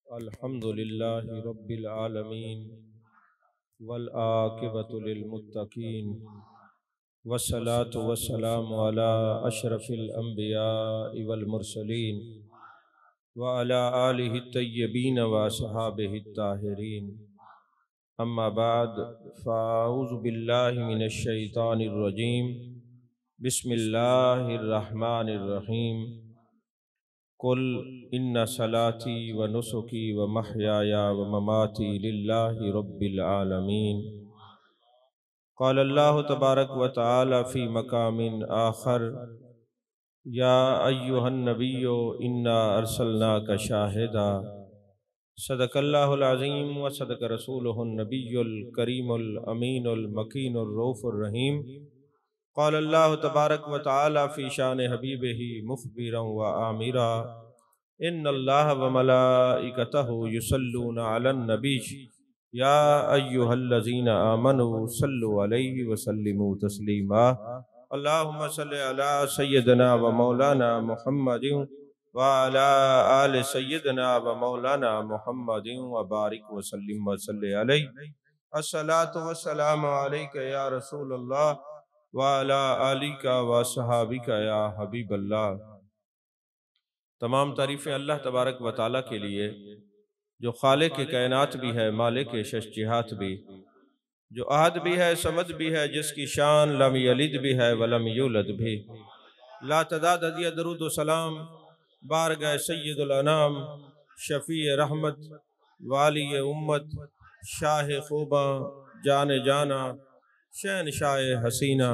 الحمد لله رب العالمين والعاقبة للمتقين والصلاة والسلام على أشرف الأنبياء والمرسلين وعلى آله الطيبين وأصحابه الطاهرين. أما بعد، فأعوذ بالله من الشيطان الرجيم. بسم الله الرحمن الرحيم. قل ان صلاتي ونسكي ومحياي ومماتي لله رب العالمين. قال الله تبارك وتعالى في مقام آخر: يا أيها النبي إنا أرسلناك شاهدا. صدق الله العظيم وصدق رسوله النبي الكريم الأمين المكين الرؤوف الرحيم. قال اللہ تبارک و تعالی فی شان حبیبہ مخبرا و آمرا: ان اللہ و ملائکتہ یصلون علی النبی یا ایہا الذین آمنوا صلوا علیہ وسلموا تسلیما. اللہم صلی علی سیدنا و مولانا محمد وعلی آل سیدنا و مولانا محمد وبارک وسلم وصلی علیہ. الصلاۃ والسلام علیک یا رسول اللہ وعلی آلک و صحابک یا حبیب اللہ. تمام تعریفیں اللہ تبارک و تعالیٰ کے لیے جو خالق کائنات بھی ہے، مالک شش جہات بھی، جو احد بھی ہے، صمد بھی ہے، جس کی شان لم یلد بھی ہے ولم یولد بھی. لا تعداد عدیہ درود و سلام بارگاہ سید الانام، شفیع رحمت، والی امت، شاہ خوباں، جان جانا، شہنشاہ حسینہ،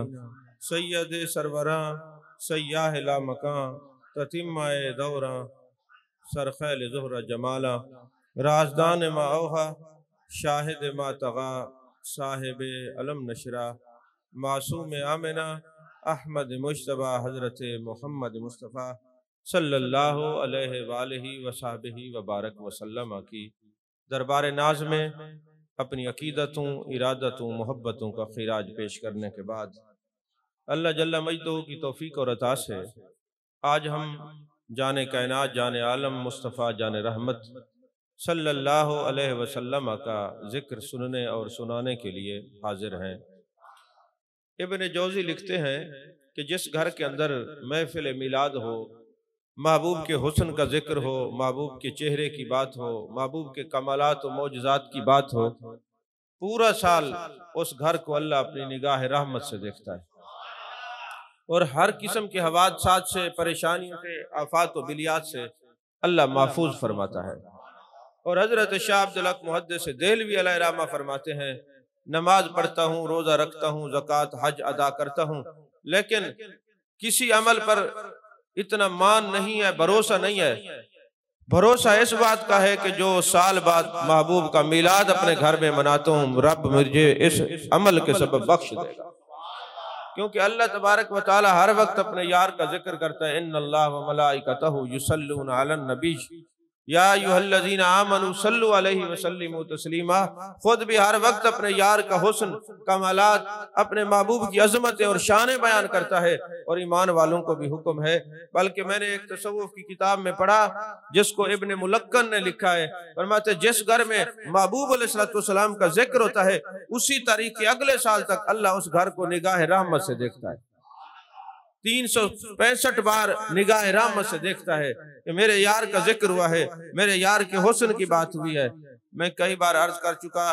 سید سروراں، سیاہ لا مکان، تتمہ دوراں، سرخیل زہرہ جمالا، رازدان ما اوہا، شاہد ما تغا، صاحب علم نشرہ، معصوم آمنہ، احمد مجتبیٰ، حضرت محمد مصطفیٰ صلی اللہ علیہ وآلہ وصحبہ وبارک وسلم کی دربار ناز میں اپنی عقیدتوں، ارادتوں، محبتوں کا خراج پیش کرنے کے بعد اللہ جل مجدہ کی توفیق اور عطا سے آج ہم جان کائنات، جان عالم، مصطفیٰ جان رحمت صلی اللہ علیہ وسلم کا ذکر سننے اور سنانے کے لیے حاضر ہیں. ابن جوزی لکھتے ہیں کہ جس گھر کے اندر محفل میلاد ہو، محبوب کے حسن کا ذکر ہو، محبوب کے چہرے کی بات ہو، محبوب کے کمالات و معجزات کی بات ہو، پورا سال اس گھر کو اللہ اپنی نگاہ رحمت سے دیکھتا ہے اور ہر قسم کے حوادثات سے، پریشانیوں سے، آفات و بلیات سے اللہ محفوظ فرماتا ہے. اور حضرت شاہ عبدالحق محدث دہلوی علیہ رحمہ فرماتے ہیں: نماز پڑھتا ہوں، روزہ رکھتا ہوں، زکوٰۃ حج ادا کرتا ہوں، لیکن کسی عمل پر اتنا مان نہیں ہے، بھروسہ نہیں ہے. بھروسہ اس بات کا ہے کہ جو سال بعد محبوب کا میلاد اپنے گھر میں مناتا ہوں، رب مجھے اس عمل کے سبب بخش دے گا. کیونکہ اللہ تبارک و تعالی ہر وقت اپنے یار کا ذکر کرتا ہے: ان اللہ و ملائکتہ یصلون علی النبی یا ایھا الذین آمنوا صلوا علیہ وسلموا تسلیما. خود بھی ہر وقت اپنے یار کا حسن، کمالات، اپنے محبوب کی عظمتیں اور شانیں بیان کرتا ہے، اور ایمان والوں کو بھی حکم ہے. بلکہ میں نے ایک تصوف کی کتاب میں پڑھا جس کو ابن ملکن نے لکھا ہے، فرماتے جس گھر میں محبوب علیہ السلام کا ذکر ہوتا ہے، اسی تاریخ کے اگلے سال تک اللہ اس گھر کو نگاہ رحمت سے دیکھتا ہے. 365 بار نگاہ رحمت سے دیکھتا ہے کہ میرے یار کا ذکر ہوا ہے، میرے یار کے حسن کی بات ہوئی ہے. میں کئی بار عرض کر چکا،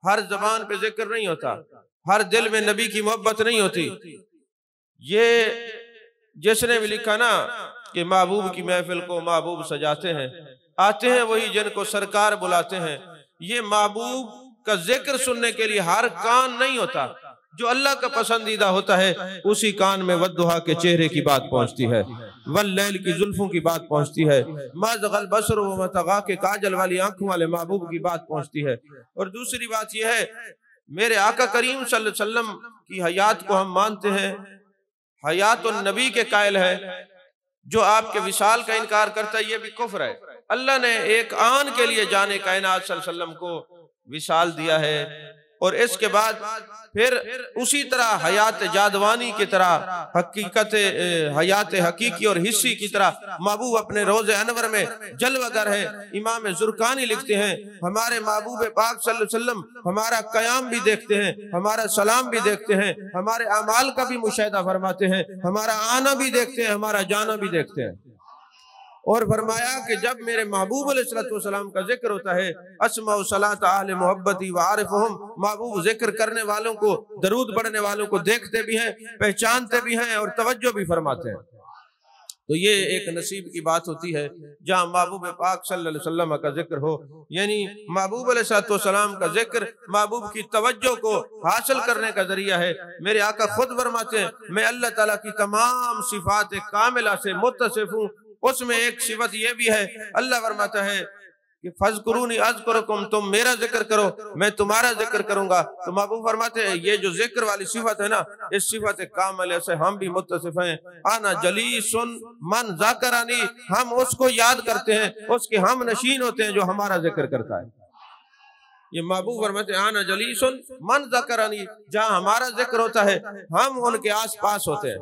ہر زبان پہ ذکر نہیں ہوتا، ہر دل میں نبی کی محبت نہیں ہوتی. یہ جس نے بھی لکھا نا کہ محبوب کی محفل کو محبوب سجاتے ہیں، آتے ہیں وہی جن کو سرکار بلاتے ہیں. یہ محبوب کا ذکر سننے کے لیے ہر کان نہیں ہوتا. جو اللہ کا پسندیدہ ہوتا ہے اسی کان میں والضحیٰ کے چہرے کی بات پہنچتی ہے، واللیل کی زلفوں کی بات پہنچتی ہے، ما زغ البصر وما طغیٰ کے کاجل والی آنکھوں والے محبوب کی بات پہنچتی ہے. اور دوسری بات یہ ہے، میرے آقا کریم صلی اللہ علیہ وسلم کی حیات کو ہم مانتے ہیں، حیات النبی کے قائل ہے. جو آپ کے وصال کا انکار کرتا ہے یہ بھی کفر ہے. اللہ نے ایک آن کے لیے جان کائنات صلی اللہ علیہ وسلم کو وصال دیا ہے، اور اس کے بعد پھر اسی طرح حیات جادوانی کی طرح حقیقت حیات حقیقی اور حصی کی طرح محبوب اپنے روز انور میں جلوہ گر ہے۔ امام زرقانی لکھتے ہیں ہمارے محبوب پاک صلی اللہ علیہ وسلم ہمارا قیام بھی دیکھتے ہیں، ہمارا سلام بھی دیکھتے ہیں، ہمارے اعمال کا بھی مشاہدہ فرماتے ہیں، ہمارا آنا بھی دیکھتے ہیں، ہمارا جانا بھی دیکھتے ہیں۔ اور فرمایا کہ جب میرے محبوب علیہ السلام کا ذکر ہوتا ہے اسمع صلاۃ اہل محبتی وعارفہم، محبوب ذکر کرنے والوں کو، درود پڑھنے والوں کو دیکھتے بھی ہیں، پہچانتے بھی ہیں اور توجہ بھی فرماتے ہیں۔ تو یہ ایک نصیب کی بات ہوتی ہے جہاں محبوب پاک صلی اللہ علیہ وسلم کا ذکر ہو، یعنی محبوب علیہ السلام کا ذکر محبوب کی توجہ کو حاصل کرنے کا ذریعہ ہے۔ میرے آقا خود فرماتے ہیں میں اللہ تعالیٰ کی تمام صفات کاملہ سے متصف ہوں۔ اس میں ایک صفت یہ بھی ہے، اللہ فرماتا ہے کہ فَاذْكُرُونِي أَذْكُرْكُمْ، تم میرا ذکر کرو میں تمہارا ذکر کروں گا۔ تو محبوب فرماتے ہیں یہ جو ذکر والی صفت ہے نا، اس صفت کاملہ سے ہم بھی متصف ہیں۔ انا جلیس من ذاکرانی، ہم اس کو یاد کرتے ہیں، اس کے ہم نشین ہوتے ہیں جو ہمارا ذکر کرتا ہے۔ یہ محبوب فرماتے ہیں انا جلیس من ذاکرانی، جہاں ہمارا ذکر ہوتا ہے ہم ان کے آس پاس ہوتے ہیں،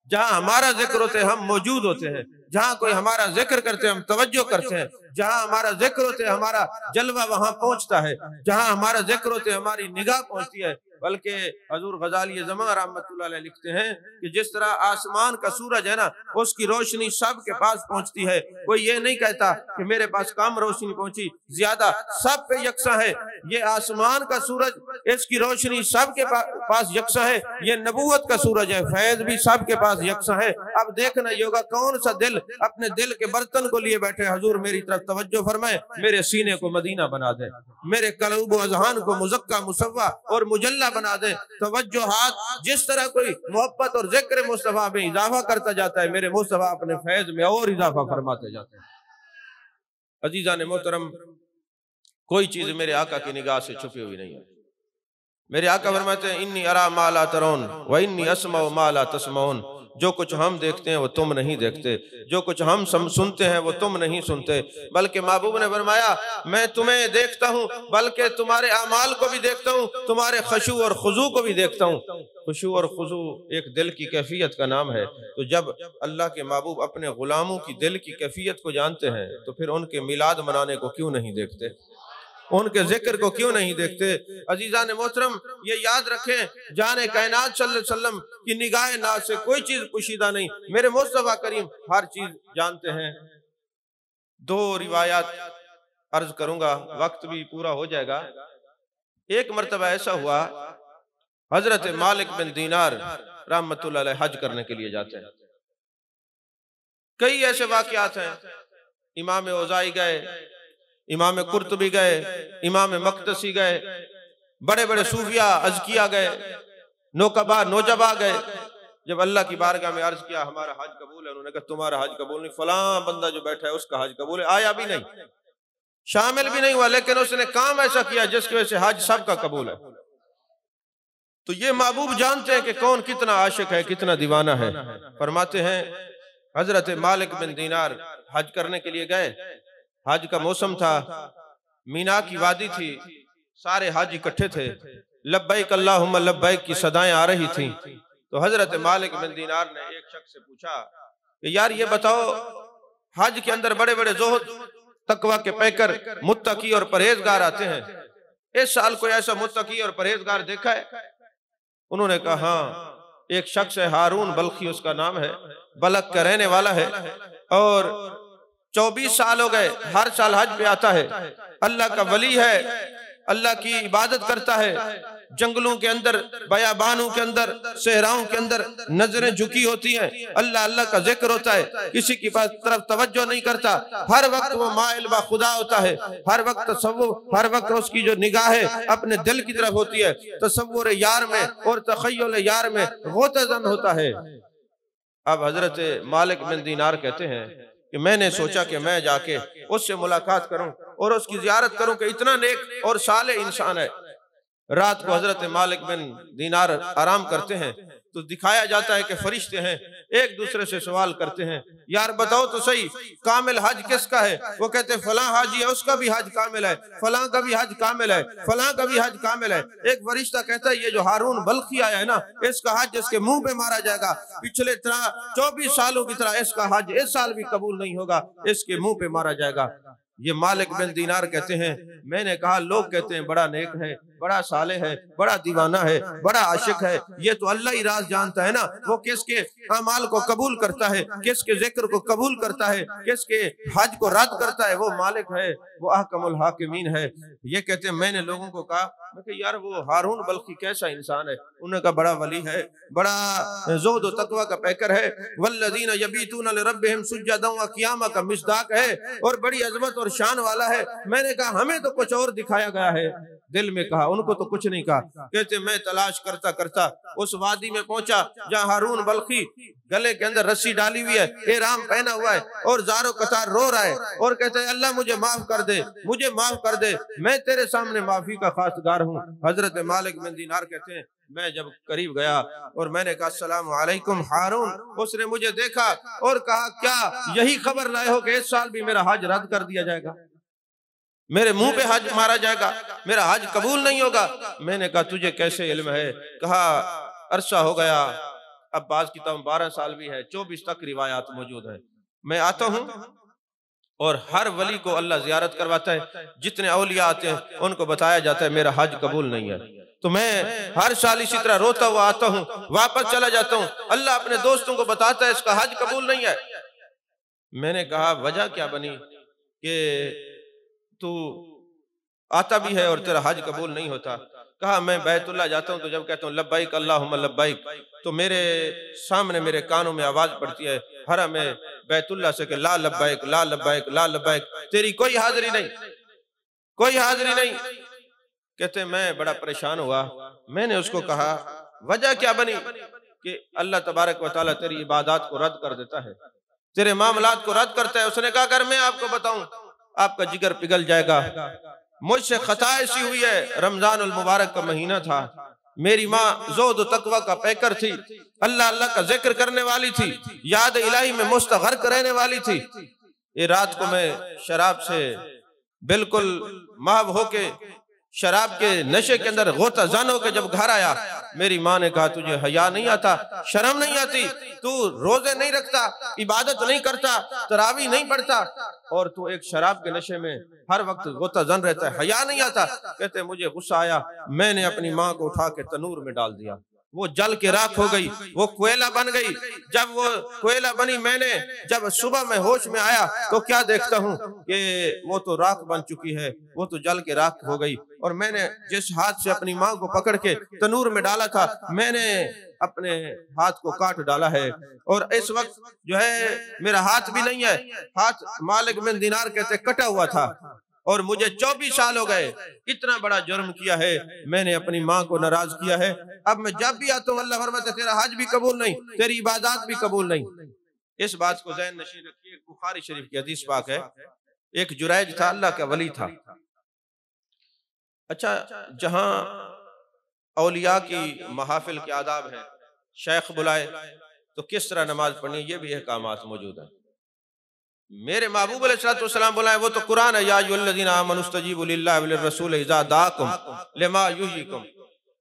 جہاں ہمارا ذکر ہوتے ہیں ہم موجود ہوتے ہیں، جہاں کوئی ہمارا ذکر کرتے ہیں ہم توجہ کرتے ہیں، جہاں ہمارا ذکر ہوتے ہیں ہمارا جلوہ وہاں پہنچتا ہے، جہاں ہمارا ذکر ہوتے ہیں ہماری نگاہ پہنچتی ہے۔ بلکہ حضور غزالی زمان رحمت اللہ علیہ لکھتے ہیں کہ جس طرح آسمان کا سورج ہے نا، اس کی روشنی سب کے پاس پہنچتی ہے، کوئی یہ نہیں کہتا کہ میرے پاس کم روشنی پہنچی، زیادہ، سب پہ یکساں ہے۔ یہ آسمان کا سورج، اس کی روشنی سب کے پاس یکساں ہے، یہ نبوت کا سورج ہے، فیض بھی سب کے پاس یکساں ہے۔ اب دیکھنا یہ ہوگا کون سا دل اپنے دل کے برتن کو لیے بیٹھے حضور میری طرف توجہ فرمائے، میرے سینے کو مدینہ بنا دے، میرے قلب و اذہان کو مزکہ مصفہ اور مجلہ بنا دے۔ توجہات جس طرح کوئی محبت اور ذکر مصطفیٰ میں اضافہ کرتا جاتا ہے، میرے مصطفیٰ اپنے فیض میں اور اضافہ فرماتے جاتے ہیں۔ عزیزان محترم، کوئی چیز میرے آقا کی نگاہ سے چھپی ہوئی نہیں ہے۔ میرے آقا فرماتے ہیں انی ارا ما لا ترون و انی اسمع ما لا تسمعون، جو کچھ ہم دیکھتے ہیں وہ تم نہیں دیکھتے، جو کچھ ہم سنتے ہیں وہ تم نہیں سنتے۔ بلکہ محبوب نے فرمایا میں تمہیں دیکھتا ہوں بلکہ تمہارے اعمال کو بھی دیکھتا ہوں، تمہارے خشوع اور خضوع کو بھی دیکھتا ہوں۔ خشوع اور خضوع ایک دل کی کیفیت کا نام ہے۔ تو جب اللہ کے محبوب اپنے غلاموں کی دل کی کیفیت کو جانتے ہیں تو پھر ان کے میلاد منانے کو کیوں نہیں دیکھتے، ان کے ذکر کو کیوں نہیں دیکھتے؟ عزیزان محترم، یہ یاد رکھیں جان کائنات صلی اللہ علیہ وسلم کی نگاہ ناز سے کوئی چیز پوشیدہ نہیں، میرے مصطفیٰ کریم ہر چیز جانتے ہیں۔ دو روایات عرض کروں گا، وقت بھی پورا ہو جائے گا۔ ایک مرتبہ ایسا ہوا حضرت مالک بن دینار رحمت اللہ علیہ حج کرنے کے لیے جاتے ہیں۔ کئی ایسے واقعات ہیں، امام اوزائی گئے، امام قرطبی گئے، امام مقدسی گئے، بڑے بڑے صوفیاء ازکیاء گئے، نوجبا گئے۔ جب اللہ کی بارگاہ میں عرض کیا ہمارا حج قبول ہے، انہوں نے کہا تمہارا حج قبول نہیں، فلاں بندہ جو بیٹھا ہے اس کا حج قبول ہے، آیا بھی نہیں، شامل بھی نہیں ہوا، لیکن اس نے کام ایسا کیا جس کی وجہ سے حج سب کا قبول ہے۔ تو یہ محبوب جانتے ہیں کہ کون کتنا عاشق ہے، کتنا دیوانہ ہے۔ فرماتے ہیں حضرت مالک بن دینار حج کرنے کے لیے گئے، حج کا موسم تھا، مینا کی وادی تھی، سارے حج اکٹھے تھے، لبیک اللہم لبیک کی صدائیں آ رہی تھیں۔ تو حضرت مالک بن دینار نے ایک شخص سے پوچھا کہ یار یہ بتاؤ حج کے اندر بڑے بڑے زہد تقوی کے پیکر متقی اور پرہیزگار آتے ہیں، اس سال کوئی ایسا متقی اور پرہیزگار دیکھا ہے؟ انہوں نے کہا ہاں ایک شخص ہے، ہارون بلخی اس کا نام ہے، بلخ کا رہنے والا ہے، اور 24 سال ہو گئے، ہر سال حج پہ آتا ہے، اللہ کا ولی ہے، اللہ کی عبادت کرتا ہے، جنگلوں کے اندر، بیابانوں کے اندر، صحراؤں کے اندر نظریں جھکی ہوتی ہیں، اللہ اللہ کا ذکر ہوتا ہے، کسی کی طرف توجہ نہیں کرتا، ہر وقت وہ مائل با خدا ہوتا ہے، ہر وقت تصور، ہر وقت اس کی جو نگاہ ہے اپنے دل کی طرف ہوتی ہے، تصور یار میں اور تخیل یار میں غوطہ زن ہوتا ہے۔ اب حضرت مالک بن دینار کہتے ہیں کہ میں نے سوچا کہ میں جا کے اس سے ملاقات کروں اور اس کی زیارت کروں کہ اتنا نیک اور صالح انسان ہے۔ رات کو حضرت مالک بن دینار آرام کرتے ہیں تو دکھایا جاتا ہے کہ فرشتے ہیں ایک دوسرے سے سوال کرتے ہیں، یار بتاؤ تو صحیح کامل حج کس کا ہے؟ وہ کہتے ہیں فلاں حاجی ہے، اس کا بھی حج کامل ہے، فلاں کا بھی حج کامل ہے، فلاں کا بھی حج کامل ہے۔ ایک فرشتہ کہتا ہے یہ جو ہارون بلخی آیا ہے نا، اس کا حج اس کے منہ پہ مارا جائے گا، پچھلے 24 سالوں کی طرح اس کا حج اس سال بھی قبول نہیں ہوگا، اس کے منہ پہ مارا جائے گا۔ یہ مالک بن دینار کہتے ہیں، میں نے کہا لوگ کہتے ہیں بڑا نیک ہے، بڑا صالح ہے، بڑا دیوانہ ہے، بڑا عاشق ہے، یہ تو اللہ ہی راز جانتا ہے نا، وہ کس کے اعمال کو قبول کرتا ہے، کس کے ذکر کو قبول کرتا ہے، کس کے حج کو رد کرتا ہے، وہ مالک ہے، وہ احکم الحاکمین ہے۔ یہ کہتے ہیں میں نے لوگوں کو کہا میں کہ یار وہ ہارون بلخی کیسا انسان ہے؟ انہوں نے کہا بڑا ولی ہے، بڑا زہد و تقوی کا پیکر ہے، والذین یبیتون لربہم سجدا وقیاما کا مصداق ہے، اور بڑی عظمت اور شان والا ہے۔ میں نے کہا ہمیں تو کچھ اور دکھایا گیا ہے، دل میں کہا، ان کو تو کچھ نہیں کہا۔ کہتے میں تلاش کرتا کرتا اس وادی میں پہنچا جہاں ہارون بلخی گلے کے اندر رسی ڈالی ہوئی ہے، احرام پہنا ہوا ہے اور زارو قطار رو رہا ہے اور کہتا ہے اللہ مجھے معاف کر دے، مجھے معاف کر دے، میں تیرے سامنے معافی کا خواستگار ہوں۔ حضرت مالک بن دینار کہتے ہیں میں جب قریب گیا اور میں نے کہا السلام علیکم ہارون، اس نے مجھے دیکھا اور کہا کیا یہی خبر لائے ہو کہ اس سال بھی میرا حج رد کر دیا جائے گا، میرے منہ پہ حج مارا جائے گا، میرا حج قبول نہیں ہوگا؟ میں نے کہا تجھے کیسے علم ہے؟ کہا عرصہ ہو گیا، اب بعض کتاب 12 سال بھی ہے، 24 تک روایات موجود ہیں، میں آتا ہوں اور ہر ولی کو اللہ زیارت کرواتا ہے، جتنے اولیاء آتے ہیں ان کو بتایا جاتا ہے میرا حج قبول نہیں ہے، تو میں ہر سال اسی طرح روتا ہوا آتا ہوں، واپس چلا جاتا ہوں، اللہ اپنے دوستوں کو بتاتا ہے اس کا حج قبول نہیں ہے۔ میں نے کہا وجہ کیا بنی کہ تو آتا بھی ہے اور تیرا حج قبول نہیں ہوتا؟ کہا میں بیت اللہ جاتا ہوں تو جب کہتا ہوں لبیک اللہم لبیک تو میرے سامنے میرے کانوں میں آواز پڑتی ہے حرم بیت اللہ سے کہ لا لبیک لا لبیک لا لبیک، تیری کوئی حاضری نہیں، کوئی حاضری نہیں۔ کہتے میں بڑا پریشان ہوا، میں نے اس کو کہا وجہ کیا بنی کہ اللہ تبارک و تعالیٰ تیری عبادات کو رد کر دیتا ہے، تیرے معاملات کو رد کرتا ہے؟ اس نے کہا اگر میں آپ کو بتاؤں آپ کا جگر پگھل جائے گا، مجھ سے خطا ایسی ہوئی ہے، رمضان المبارک کا مہینہ تھا، میری ماں زہد و تقوی کا پیکر تھی، اللہ اللہ کا ذکر کرنے والی تھی، یاد الہی میں مستغرق رہنے والی تھی، یہ رات کو میں شراب سے بالکل محو ہو کے شراب کے نشے کے اندر غوطہ زن ہو کے جب گھر آیا، میری ماں نے کہا تجھے حیا نہیں آتا، شرم نہیں آتی، تو روزے نہیں رکھتا، عبادت نہیں کرتا، تراویح نہیں پڑھتا، اور تو ایک شراب کے نشے میں ہر وقت غوطہ زن رہتا ہے، حیا نہیں آتا؟ کہتے مجھے غصہ آیا، میں نے اپنی ماں کو اٹھا کے تنور میں ڈال دیا، وہ جل کے راکھ ہو گئی، وہ کوئلہ بن گئی۔ جب وہ کوئلہ بنی میں نے جب صبح میں ہوش میں آیا تو کیا دیکھتا ہوں کہ وہ تو راکھ بن چکی ہے، وہ تو جل کے راکھ ہو گئی، اور میں نے جس ہاتھ سے اپنی ماں کو پکڑ کے تنور میں ڈالا تھا میں نے اپنے ہاتھ کو کاٹ ڈالا ہے، اور اس وقت جو ہے میرا ہاتھ بھی نہیں ہے، ہاتھ مالک بن دینار کہتے کٹا ہوا تھا، اور مجھے 24 سال ہو گئے، اتنا بڑا جرم کیا ہے، میں نے اپنی ماں کو ناراض کیا ہے، اب میں جب بھی آتا ہوں اللہ فرماتا ہے تیرا حج بھی قبول نہیں، تیری عبادات بھی قبول نہیں۔ اس بات کو ذہن نشین رکھیے، بخاری شریف کی حدیث پاک ہے، ایک جریج تھا، اللہ کا ولی تھا۔ اچھا جہاں اولیاء کی محافل کے آداب ہیں، شیخ بلائے تو کس طرح نماز پڑھنی، یہ بھی احکامات موجود ہیں۔ میرے محبوب علیہ السلام بلائے وہ تو قرآن ہے، یا ایھا الذین آمنوا استجیبوا للہ وللرسول اذا دعاکم لما یحییکم،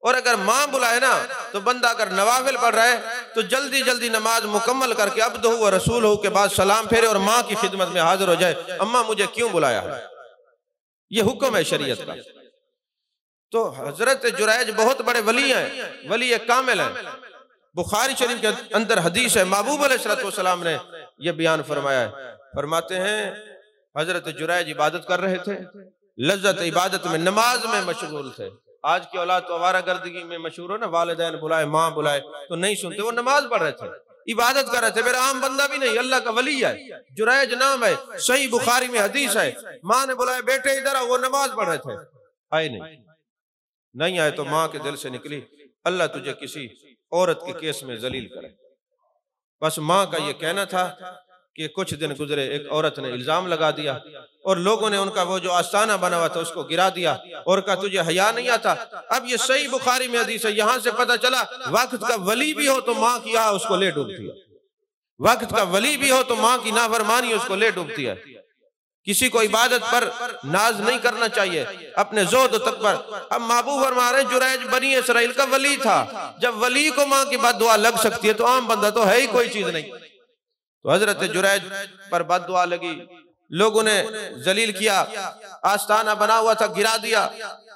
اور اگر ماں بلائے نا تو بندہ اگر نوافل پڑھ رہا ہے تو جلدی جلدی نماز مکمل کر کے عبدہ و رسولہ کے بعد سلام پھیرے اور ماں کی خدمت میں حاضر ہو جائے، اماں مجھے کیوں بلایا ہے، یہ حکم ہے شریعت کا۔ تو حضرت جریج بہت بڑے ولی ہیں، ولی کامل ہیں۔ بخاری شریف کے اندر حدیث ہے، محبوب علیہ السلام نے یہ بیان فرمایا ہے، فرماتے ہیں حضرت جریج عبادت کر رہے تھے، لذت عبادت میں نماز میں مشغول تھے۔ آج کی اولاد تو آوارہ گردگی میں مشہور ہو نا، والدین بلائے ماں بلائے تو نہیں سنتے، وہ نماز پڑھ رہے تھے، عبادت کر رہے تھے، میرا عام بندہ بھی نہیں، اللہ کا ولی ہے، جریج نام ہے، صحیح بخاری میں حدیث ہے، ماں نے بلائے بیٹے ادھر آؤ، وہ نماز پڑھ رہے تھے، آئے نہیں آئے تو ماں کے دل سے نکلی اللہ تجھے کسی عورت کے کیس میں ذلیل کرے، بس ماں کا یہ کہنا تھا کہ کچھ دن گزرے ایک عورت نے الزام لگا دیا اور لوگوں نے ان کا وہ جو آستانہ بنا ہوا تھا اس کو گرا دیا اور کہا تجھے حیا نہیں آتا۔ اب یہ صحیح بخاری میں حدیث ہے، یہاں سے پتہ چلا وقت کا ولی بھی ہو تو ماں کی آہ اس کو لے ڈوبتی ہے، وقت کا ولی بھی ہو تو ماں کی نافرمانی اس کو لے ڈوبتی ہے۔ کسی کو عبادت پر ناز نہیں کرنا چاہیے، اپنے زہد و تکبر۔ اب محبوب فرما رہے ہیں جریج بنی اسرائیل کا ولی تھا، جب ولی کو ماں کی بد دعا لگ سکتی ہے تو عام بندہ تو ہے ہی کوئی چیز نہیں۔ تو حضرت جریج پر بد دعا لگی، لوگوں نے ذلیل کیا، آستانہ بنا ہوا تھا گرا دیا۔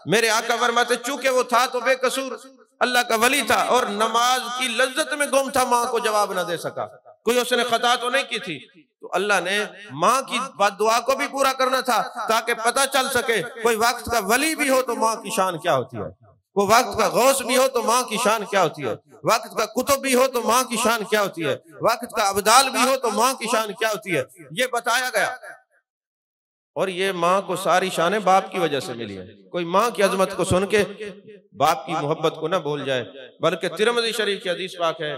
میرے آقا فرماتے چونکہ وہ تھا تو بے قصور، اللہ کا ولی تھا اور نماز کی لذت میں گم تھا، ماں کو جواب نہ دے سکا، کوئی اس نے خطا تو نہیں کی تھی، تو اللہ نے ماں کی بد دعا کو بھی پورا کرنا تھا تاکہ پتہ چل سکے کوئی وقت کا ولی بھی ہو تو ماں کی شان کیا ہوتی ہے، وہ وقت کا غوث بھی ہو تو ماں کی شان کیا ہوتی ہے، وقت کا کتب بھی ہو تو ماں کی شان کیا ہوتی ہے، وقت کا ابدال بھی ہو تو ماں کی شان کیا ہوتی ہے، یہ بتایا گیا۔ اور یہ ماں کو ساری شانیں باپ کی وجہ سے ملی ہیں، کوئی ماں کی عظمت کو سن کے باپ کی محبت کو نہ بھول جائے، بلکہ ترمذی شریف کی حدیث پاک ہے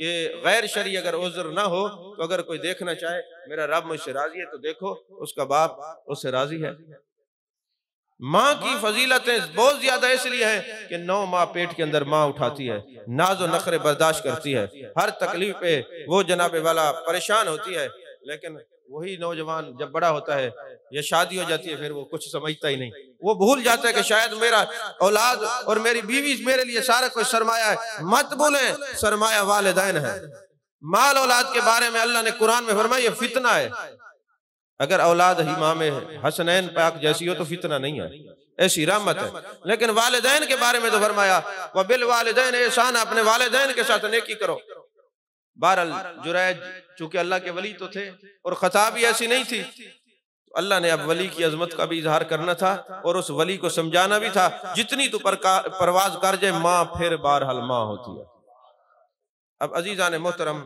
کہ غیر شرعی اگر عذر نہ ہو تو اگر کوئی دیکھنا چاہے میرا رب مجھ سے راضی ہے تو دیکھو، اس کا باپ اس سے راضی ہے۔ ماں کی فضیلتیں بہت زیادہ اس لیے ہیں کہ 9 ماہ پیٹ کے اندر ماں اٹھاتی ہے، ناز و نخرے برداشت کرتی ہے، ہر تکلیف پہ وہ جناب والا پریشان ہوتی ہے، لیکن وہی نوجوان جب بڑا ہوتا ہے یا شادی ہو جاتی ہے پھر وہ کچھ سمجھتا ہی نہیں، وہ بھول جاتا ہے کہ شاید میرا اولاد اور میری بیوی میرے لیے سارا کوئی سرمایہ ہے۔ مت بھولیں سرمایہ والدین ہے۔ مال اولاد کے بارے میں اللہ نے قرآن میں فرمایا یہ فتنہ ہے، اگر اولاد امام حسنین پاک جیسی ہو تو فتنہ نہیں ہے، ایسی رحمت ہے، لیکن والدین کے بارے میں تو فرمایا وَبِالْوَالِدَيْنِ احسانا، اپنے والدین کے ساتھ نیکی کرو۔ بہرحال جریج چونکہ اللہ کے ولی تو تھے اور خطا بھی ایسی نہیں تھی، اللہ نے اب ولی کی عظمت کا بھی اظہار کرنا تھا اور اس ولی کو سمجھانا بھی تھا، جتنی تو پرواز کر جائے ماں پھر بہرحال ماں ہوتی ہے۔ اب عزیزان محترم،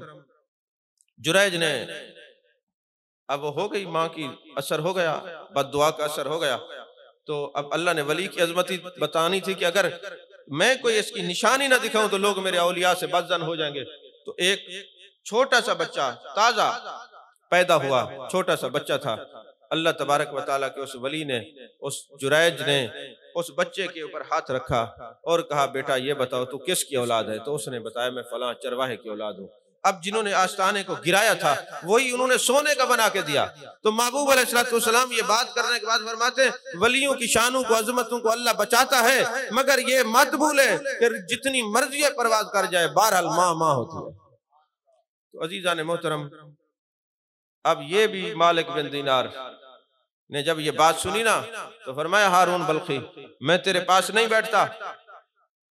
جریج نے اب وہ ہو گئی، ماں کی اثر ہو گیا، بد دعا کا اثر ہو گیا، تو اب اللہ نے ولی کی عظمت بتانی تھی کہ اگر میں کوئی اس کی نشانی نہ دکھاؤں تو لوگ میرے اولیاء سے بدظن ہو جائیں گے۔ تو ایک چھوٹا سا بچہ تازہ پیدا ہوا، چھوٹا سا بچہ تھا، اللہ تبارک و تعالیٰ کے اس ولی نے، اس جریج نے اس بچے کے اوپر ہاتھ رکھا اور کہا بیٹا یہ بتاؤ تو کس کی اولاد ہے؟ تو اس نے بتایا میں فلاں چرواہے کی اولاد ہوں۔ اب جنہوں نے آستانے کو گرایا تھا وہی انہوں نے سونے کا بنا کے دیا۔ تو محبوب علیہ السلام یہ بات کرنے کے بعد فرماتے ہیں ولیوں کی شانوں کو، عظمتوں کو اللہ بچاتا ہے، مگر یہ مت بھولے کہ جتنی مرضی پرواز کر جائے بہرحال ماں ماں ہوتی ہے۔ تو عزیزان محترم، اب یہ بھی مالک بن دینار نے جب یہ بات سنی نا تو فرمایا ہارون بلخی میں تیرے پاس نہیں بیٹھتا،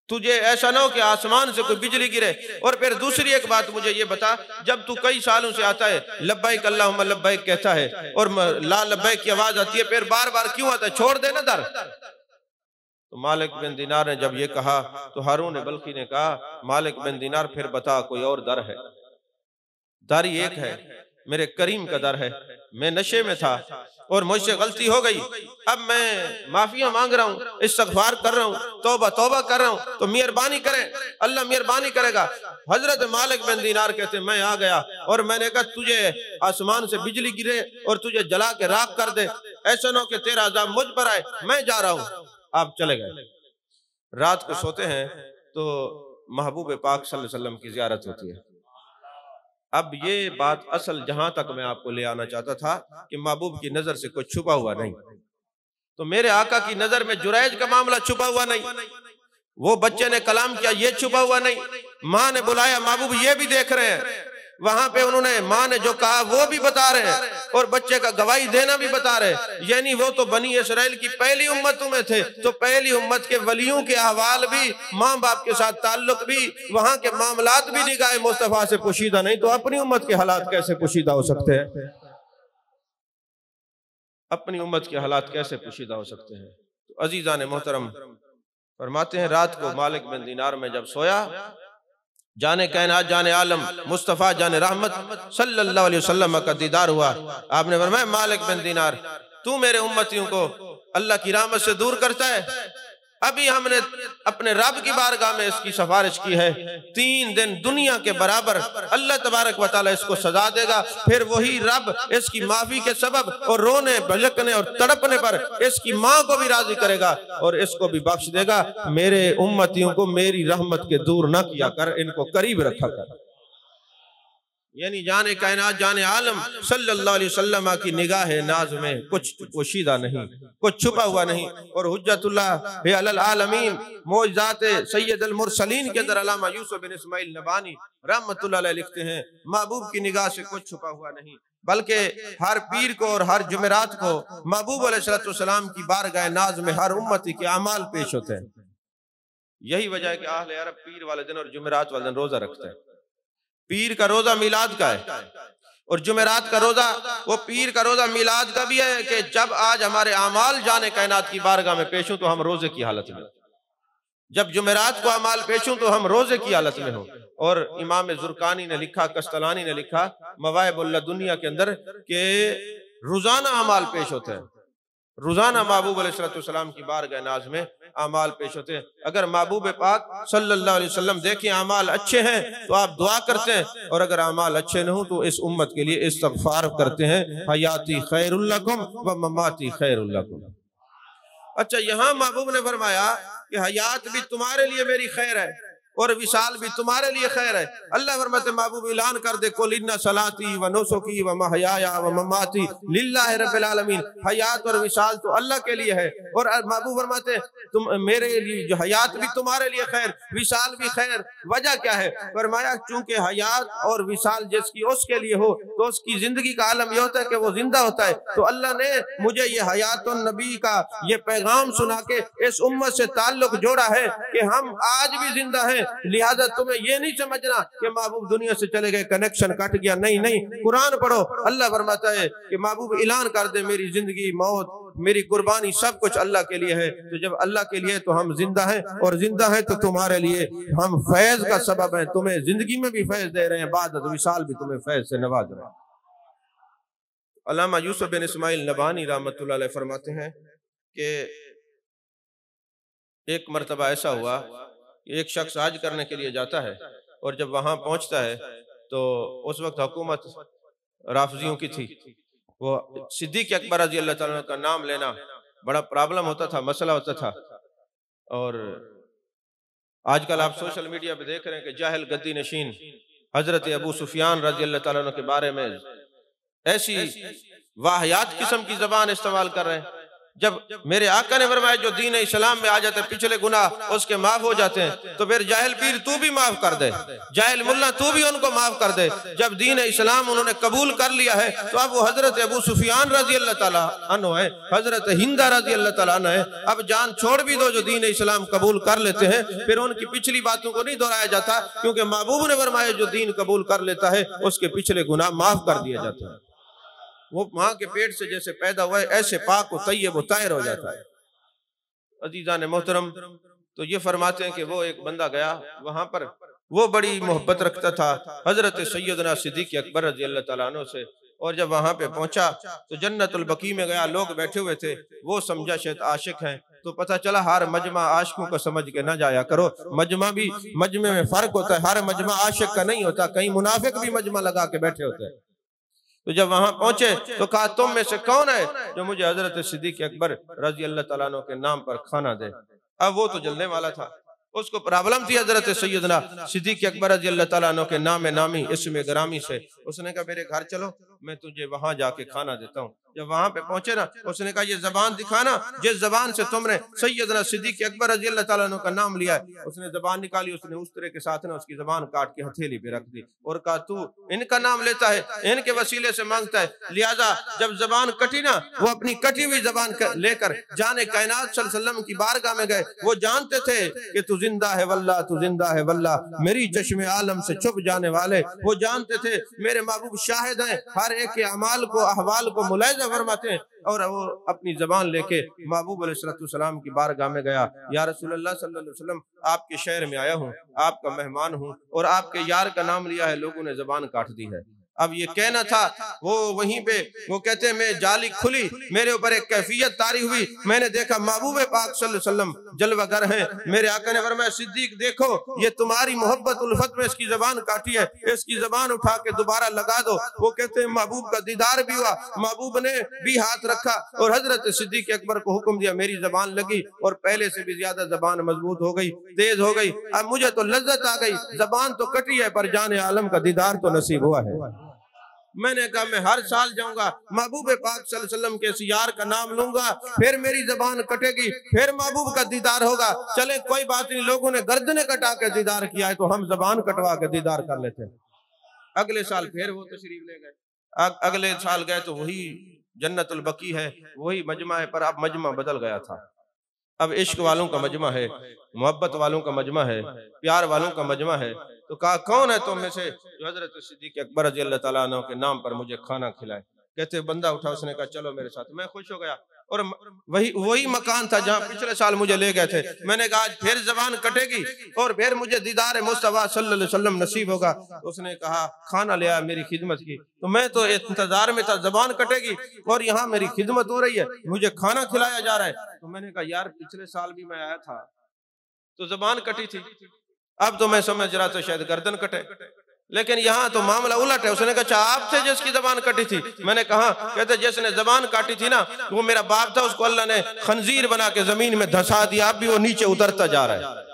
تجھے ایسا نہ ہو کہ آسمان سے کوئی بجلی گرے۔ اور پھر دوسری ایک بات مجھے یہ بتا، جب تو کئی سالوں سے آتا ہے لبیک اللہم لبیک کہتا ہے اور لا لبیک کی آواز آتی ہے، پھر بار بار کیوں آتا ہے؟ چھوڑ دے نا در۔ تو مالک بن دینار نے جب یہ کہا تو ہارون بلخی نے کہا مالک بن دینار پھر بتا کوئی اور در ہے؟ در ہی ایک ہے، میرے کریم کا در ہے۔ میں نشے میں تھا اور مجھ سے غلطی ہو گئی، اب میں معافیاں مانگ رہا ہوں، استغفار کر رہا ہوں، توبہ کر رہا ہوں، تو مہربانی کریں، اللہ مہربانی کرے گا۔ حضرت مالک بن دینار کہتے ہیں میں آ گیا اور میں نے کہا تجھے آسمان سے بجلی گرے اور تجھے جلا کے راکھ کر دے، ایسا نہ ہو کہ تیرا عذاب مجھ پر آئے، میں جا رہا ہوں۔ آپ چلے گئے۔ رات کو سوتے ہیں تو محبوب پاک صلی اللہ علیہ وسلم کی زیارت ہوتی ہے۔ اب یہ بات اصل جہاں تک میں آپ کو لے آنا چاہتا تھا کہ محبوب کی نظر سے کوئی چھپا ہوا نہیں، تو میرے آقا کی نظر میں جریج کا معاملہ چھپا ہوا نہیں، وہ بچے نے کلام کیا یہ چھپا ہوا نہیں، ماں نے بلایا محبوب یہ بھی دیکھ رہے ہیں، وہاں پہ انہوں نے ماں نے جو کہا وہ بھی بتا رہے ہیں اور بچے کا گواہی دینا بھی بتا رہے ہیں، یعنی وہ تو بنی اسرائیل کی پہلی امتوں میں تھے، تو پہلی امت کے ولیوں کے احوال بھی، ماں باپ کے ساتھ تعلق بھی، وہاں کے معاملات بھی نگاہ مصطفیٰ سے پوشیدہ نہیں، تو اپنی امت کے حالات کیسے پوشیدہ ہو سکتے ہیں؟ اپنی امت کے حالات کیسے پوشیدہ ہو سکتے ہیں؟ تو عزیزان محترم فرماتے ہیں رات کو مالک بن دینار میں جب سویا، جانے کائنات جانے عالم مصطفیٰ جانے رحمت صلی اللہ علیہ وسلم کا دیدار ہوا۔ آپ نے فرمایا مالک بن دینار تو میرے امتیوں کو اللہ کی رحمت سے دور کرتا ہے؟ ابھی ہم نے اپنے رب کی بارگاہ میں اس کی سفارش کی ہے، 3 دن دنیا کے برابر اللہ تبارک و تعالیٰ اس کو سزا دے گا، پھر وہی رب اس کی معافی کے سبب اور رونے بھجکنے اور تڑپنے پر اس کی ماں کو بھی راضی کرے گا اور اس کو بھی بخش دے گا۔ میرے امتیوں کو میری رحمت کے دور نہ کیا کر، ان کو قریب رکھا کر۔ یعنی جان کائنات، جان عالم صلی اللہ علیہ وسلم کی نگاہ ناز میں کچھ پوشیدہ نہیں، کچھ چھپا ہوا نہیں۔ اور حجت اللہ علی العالمین معجزات سید المرسلین کے اندر علامہ یوسف بن اسماعیل نبہانی رحمت اللہ علیہ لکھتے ہیں، محبوب کی نگاہ سے کچھ چھپا ہوا نہیں، بلکہ ہر پیر کو اور ہر جمعرات کو محبوب علیہ السلام کی بارگاہ ناز میں ہر امتی کے اعمال پیش ہوتے ہیں۔ یہی وجہ ہے کہ اہل عرب پیر والے دن اور جمعرات والے دن روزہ رکھتے ہیں۔ پیر کا روزہ میلاد کا ہے اور جمعرات کا روزہ وہ پیر کا روزہ میلاد کا بھی ہے کہ جب آج ہمارے اعمال جان کائنات کی بارگاہ میں پیش ہوں تو ہم روزے کی حالت میں، جب جمعرات کو اعمال پیش ہوں تو ہم روزے کی حالت میں ہوں۔ اور امام زرقانی نے لکھا، کستلانی نے لکھا مواہب اللہ دنیا کے اندر کہ روزانہ اعمال پیش ہوتے ہیں، روزانہ محبوب علیہ السلام کی بارگاہ ناز میں اعمال پیش ہوتے ہیں۔ اگر محبوب پاک صلی اللہ علیہ وسلم دیکھیں اعمال اچھے ہیں تو آپ دعا کرتے ہیں، اور اگر اعمال اچھے نہ ہوں تو اس امت کے لیے استغفار کرتے ہیں، حیاتی خیر لکم و مماتی خیر لکم۔ اچھا، یہاں محبوب نے فرمایا کہ حیات بھی تمہارے لیے میری خیر ہے اور وصال بھی تمہارے لیے خیر ہے۔ اللہ فرماتے محبوب اعلان کر دے قل ان صلاتی و نسکی و محیایا و مماتی للہ رب العالمین، حیات اور وصال تو اللہ کے لیے ہے۔ اور محبوب فرماتے تم میرے لیے جو حیات بھی تمہارے لیے خیر، وصال بھی خیر۔ وجہ کیا ہے؟ فرمایا چونکہ حیات اور وصال جس کی اس کے لیے ہو تو اس کی زندگی کا عالم یہ ہوتا ہے کہ وہ زندہ ہوتا ہے، تو اللہ نے مجھے یہ حیات النبی کا یہ پیغام سنا کے اس امت سے تعلق جوڑا ہے کہ ہم آج بھی زندہ ہیں، لہذا تمہیں یہ نہیں سمجھنا کہ محبوب دنیا سے چلے گئے، کنیکشن کٹ گیا، نہیں، قرآن پڑھو۔ اللہ فرماتا ہے کہ محبوب اعلان کر دے میری زندگی، موت، میری قربانی سب کچھ اللہ کے لیے ہے۔ تو جب اللہ کے لیے تو ہم زندہ ہیں، اور زندہ ہیں تو تمہارے لیے ہم فیض کا سبب ہیں، تمہیں زندگی میں بھی فیض دے رہے ہیں، بعد وصال بھی تمہیں فیض سے نواز رہے ہیں۔ علامہ یوسف بن اسماعیل نبہانی رحمت اللہ علیہ فرماتے ہیں کہ ایک مرتبہ ایسا ہوا کہ ایک شخص حج کرنے کے لیے جاتا ہے، اور جب وہاں پہنچتا ہے تو اس وقت حکومت رافضیوں کی تھی، وہ صدیق اکبر رضی اللہ تعالیٰ کا نام لینا بڑا پرابلم ہوتا تھا، مسئلہ ہوتا تھا۔ اور آج کل آپ سوشل میڈیا پہ دیکھ رہے ہیں کہ جاہل گدی نشین حضرت ابو سفیان رضی اللہ تعالیٰ عنہ کے بارے میں ایسی واہیات قسم کی زبان استعمال کر رہے ہیں۔ جب میرے آقا نے فرمایا جو دین اسلام میں آ جاتے پچھلے گناہ اس کے معاف ہو جاتے ہیں، تو پھر جاہل پیر تو بھی معاف کر دے، جاہل ملا تو بھی ان کو معاف کر دے۔ جب دین اسلام انہوں نے قبول کر لیا ہے تو اب وہ حضرت ابو سفیان رضی اللہ تعالیٰ عنہ ہے، حضرت ہندہ رضی اللہ تعالیٰ عنہ ہے، اب جان چھوڑ بھی دو جو دین اسلام قبول کر لیتے ہیں، پھر ان کی پچھلی باتوں کو نہیں دہرایا جاتا، کیونکہ محبوب نے فرمایا جو دین قبول کر لیتا ہے اس کے پچھلے گناہ معاف کر دیے جاتے ہیں۔ وہ ماں کے پیٹ سے جیسے پیدا ہوا ہے ایسے پاک و طیب و طاہر ہو جاتا ہے۔ عزیزان محترم، تو یہ فرماتے ہیں کہ وہ ایک بندہ گیا وہاں پر، وہ بڑی محبت رکھتا تھا حضرت سیدنا صدیق اکبر رضی اللہ تعالیٰ عنہ سے، اور جب وہاں پہ پہنچا تو جنت البقیع میں گیا، لوگ بیٹھے ہوئے تھے، وہ سمجھا شاید عاشق ہیں، تو پتہ چلا ہر مجمع عاشقوں کو سمجھ کے نہ جایا کرو، مجمع میں فرق ہوتا ہے، ہر مجمع عاشق کا نہیں ہوتا، کئی منافق بھی مجمع لگا کے بیٹھے ہوتے ہیں۔ تو جب وہاں پہنچے تو کہا تم میں سے کون ہے جو مجھے حضرت صدیق اکبر رضی اللہ تعالیٰ عنہ کے نام پر کھانا دے؟ اب وہ تو جلنے والا تھا، اس کو پرابلم تھی حضرت سیدنا صدیق اکبر رضی اللہ تعالیٰ عنہ کے نام نامی اسم گرامی سے۔ اس نے کہا میرے گھر چلو، میں تجھے وہاں جا کے کھانا دیتا ہوں۔ جب وہاں پہ پہنچے نا، اس نے کہا یہ زبان دکھانا جس زبان سے تم نے سیدنا صدیق اکبر رضی اللہ تعالیٰ عنہ کا نام لیا ہے۔ اس نے زبان نکالی، اس نے اس طرح کے ساتھ اس کی زبان کاٹ کے ہتھیلی پہ رکھ دی اور کہا تو ان کا نام لیتا ہے، ان کے وسیلے سے مانگتا ہے، لہٰذا جب زبان کٹی نا، وہ اپنی کٹی ہوئی زبان لے کر جانے کائنات صلی اللہ علیہ وسلم کی بارگاہ میں گئے۔ وہ جانتے تھے کہ تو زندہ ہے واللہ، تو زندہ ہے واللہ، میری چشم عالم سے چھپ جانے والے۔ وہ جانتے تھے میرے محبوب شاہد ہیں، ہر ایک کے اعمال کو احوال کو ملاحظہ فرماتے ہیں، اور وہ اپنی زبان لے کے محبوب علیہ السلام کی بارگاہ میں گیا۔ یا رسول اللہ صلی اللہ علیہ وسلم، آپ کے شہر میں آیا ہوں، آپ کا مہمان ہوں، اور آپ کے یار کا نام لیا ہے، لوگوں نے زبان کاٹ دی ہے۔ اب یہ کہنا تھا، وہ وہیں پہ وہ کہتے ہیں میں جالی کھلی، میرے اوپر ایک کیفیت طاری ہوئی، میں نے دیکھا محبوب پاک صلی اللہ علیہ وسلم جلوہ گر ہیں۔ میرے آقا نے فرمایا صدیق دیکھو یہ تمہاری محبت الفت میں اس کی زبان کاٹی ہے، اس کی زبان اٹھا کے دوبارہ لگا دو۔ وہ کہتے ہیں محبوب کا دیدار بھی ہوا، محبوب نے بھی ہاتھ رکھا اور حضرت صدیق اکبر کو حکم دیا، میری زبان لگی اور پہلے سے بھی زیادہ زبان مضبوط ہو گئی، تیز ہو گئی۔ اب مجھے تو لذت آ گئی، زبان تو کٹی ہے پر جان عالم کا دیدار تو نصیب ہوا ہے۔ میں نے کہا میں ہر سال جاؤں گا، محبوب پاک صلی اللہ علیہ وسلم کے اس یار کا نام لوں گا، پھر میری زبان کٹے گی، پھر محبوب کا دیدار ہوگا۔ چلیں کوئی بات نہیں، لوگوں نے گردنیں کٹا کے دیدار کیا ہے تو ہم زبان کٹوا کے دیدار کر لیتے ہیں۔ اگلے سال پھر وہ تشریف لے گئے، اگلے سال گئے تو وہی جنت البقیع ہے، وہی مجمع ہے، پر اب مجمع بدل گیا تھا۔ اب عشق والوں کا مجمع ہے، محبت والوں کا مجمع ہے، پیار والوں کا مجمع ہے۔ تو کہا کون ہے تم میں سے جو حضرت صدیق اکبر رضی اللہ تعالیٰ عنہ کے نام پر مجھے کھانا کھلائے؟ کہتے بندہ اٹھا، اس نے کہا چلو میرے ساتھ۔ میں خوش ہو گیا، اور وہی مکان تھا جہاں پچھلے سال مجھے لے گئے تھے۔ میں نے کہا آج پھر زبان کٹے گی اور پھر مجھے دیدار مصطفیٰ صلی اللہ علیہ وسلم نصیب ہوگا۔ اس نے کہا کھانا لیا میری خدمت کی، تو میں تو انتظار میں تھا زبان کٹے گی اور یہاں میری خدمت ہو رہی ہے، مجھے کھانا کھلایا جا رہا ہے۔ تو میں نے کہا یار پچھلے سال بھی میں آیا تھا تو زبان کٹی تھی، اب تو میں سمجھ رہا تھا شاید گردن کٹے، لیکن یہاں تو معاملہ الٹ ہے۔ اس نے کہا اچھا آپ تھے جس کی زبان کٹی تھی؟ میں نے کہا، کہتے جس نے زبان کاٹی تھی نا وہ میرا باپ تھا، اس کو اللہ نے خنزیر بنا کے زمین میں دھسا دیا، اب بھی وہ نیچے اترتا جا رہا ہے،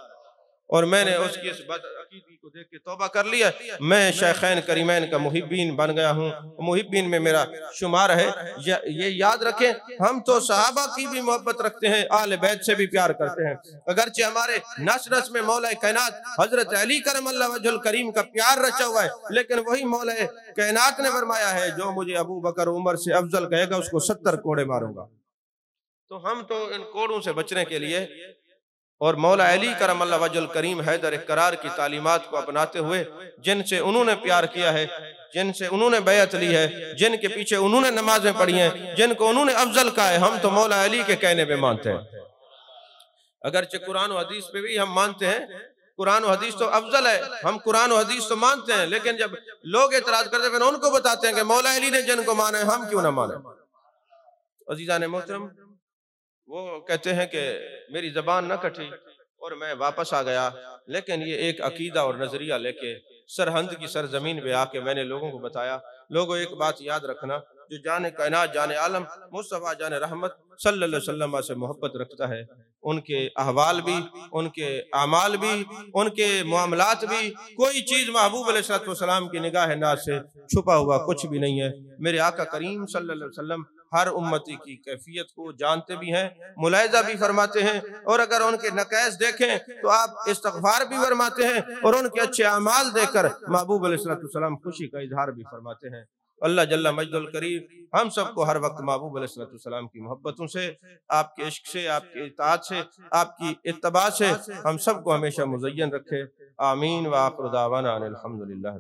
اور میں نے اس کی اس بدعقیدگی کو دیکھ کے توبہ کر لیا۔ میں شیخین کریمین کا محبین بن گیا ہوں، محبین میں میرا شمار ہے۔ یہ یاد رکھیں ہم تو صحابہ کی بھی محبت رکھتے ہیں، آل بیت سے بھی پیار کرتے ہیں، اگرچہ ہمارے نس نس میں مولا کائنات حضرت علی کرم اللہ وجہ الکریم کا پیار رچا ہوا ہے، لیکن وہی مولا کائنات نے فرمایا ہے جو مجھے ابو بکر عمر سے افضل کہے گا اس کو 70 کوڑے ماروں گا۔ تو ہم تو ان کوڑوں سے بچنے کے لیے اور مولا علی کرم اللہ وجہ الکریم حیدر اقرار کی تعلیمات کو اپناتے ہوئے، جن سے انہوں نے پیار کیا ہے، جن سے انہوں نے بیعت لی ہے، جن کے پیچھے انہوں نے نمازیں پڑھی ہیں، جن کو انہوں نے افضل کہا ہے، ہم تو مولا علی کے کہنے پہ مانتے ہیں۔ اگرچہ قرآن و حدیث پہ بھی ہم مانتے ہیں، قرآن و حدیث تو افضل ہے، ہم قرآن و حدیث تو مانتے ہیں، لیکن جب لوگ اعتراض کرتے ہیں پھر ان کو بتاتے ہیں کہ مولا علی نے جن کو مانا ہے ہم کیوں نہ مانیں۔ عزیزان محترم، وہ کہتے ہیں کہ میری زبان نہ کٹی اور میں واپس آ گیا، لیکن یہ ایک عقیدہ اور نظریہ لے کے سرہند کی سرزمین پہ آ کے میں نے لوگوں کو بتایا۔ لوگوں ایک بات یاد رکھنا، جو جان کائنات جان عالم مصطفیٰ جان رحمت صلی اللہ علیہ وسلم سے محبت رکھتا ہے، ان کے احوال بھی، ان کے اعمال بھی، ان کے معاملات بھی، کوئی چیز محبوب علیہ السلام کی نگاہ ناز سے چھپا ہوا کچھ بھی نہیں ہے۔ میرے آقا کریم صلی اللہ علیہ وسلم ہر امتی کی کیفیت کو جانتے بھی ہیں، ملاحظہ بھی فرماتے ہیں، اور اگر ان کے نقائص دیکھیں تو آپ استغفار بھی فرماتے ہیں، اور ان کے اچھے اعمال دیکھ کر محبوب علیہ السلام خوشی کا اظہار بھی فرماتے ہیں۔ اللہ جل مجد الکریم ہم سب کو ہر وقت محبوب علیہ السلام کی محبتوں سے، آپ کے عشق سے، آپ کی اطاعت سے، آپ کی اتباع سے ہم سب کو ہمیشہ مزین رکھے۔ آمین وآخر دعوانا ان الحمدللہ۔